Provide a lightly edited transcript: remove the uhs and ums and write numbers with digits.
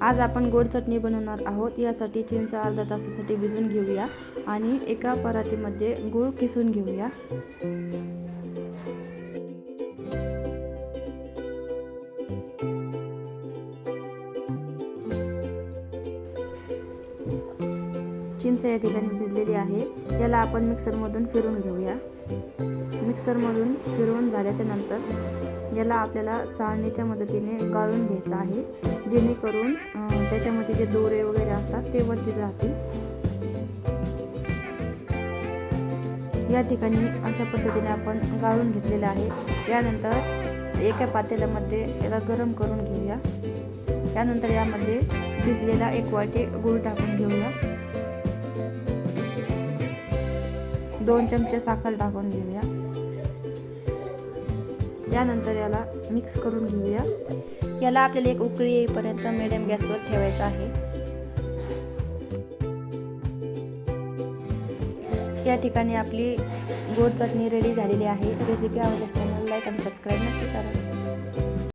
आज आपण गोड चटणी बनवणार आहोत। यासाठी चिंच अर्धा तासासाठी भिजवून घेऊया आणि एका परातीमध्ये गूळ किसून घेऊया। चिंच या ठिकाणी भिजलेली आहे। याला आपण मिक्सरमधून फिरवून घेऊया। मिक्सरमधून फिरवून झाल्याच्या नंतर याला आपल्याला चाळणीच्या मदतीने गाळून घ्यायचं आहे, जेणेकरून त्याच्यामध्ये जे दोरे वगैरे असतात ते वरती राहतील। या ठिकाणी अशा पद्धतीने आपण गाळून घेतलेले आहे। यानंतर एका पातेल्यामध्ये याला गरम करून घेऊया। यानंतर यामध्ये भिजलेला 1 वाटी गूळ टाकून घेऊया। 2 चमचे साखर टाकून घेऊया। यानंतर याला मिक्स करून घेऊया। याला आपल्याला एक उकळी येईपर्यंत मीडियम गॅसवर ठेवायचं आहे। या ठिकाणी आपली गोड चटणी रेडी झालेली आहे। रेसिपी आवडल्यास चॅनल लाईक आणि सबस्क्राईब नक्की करा।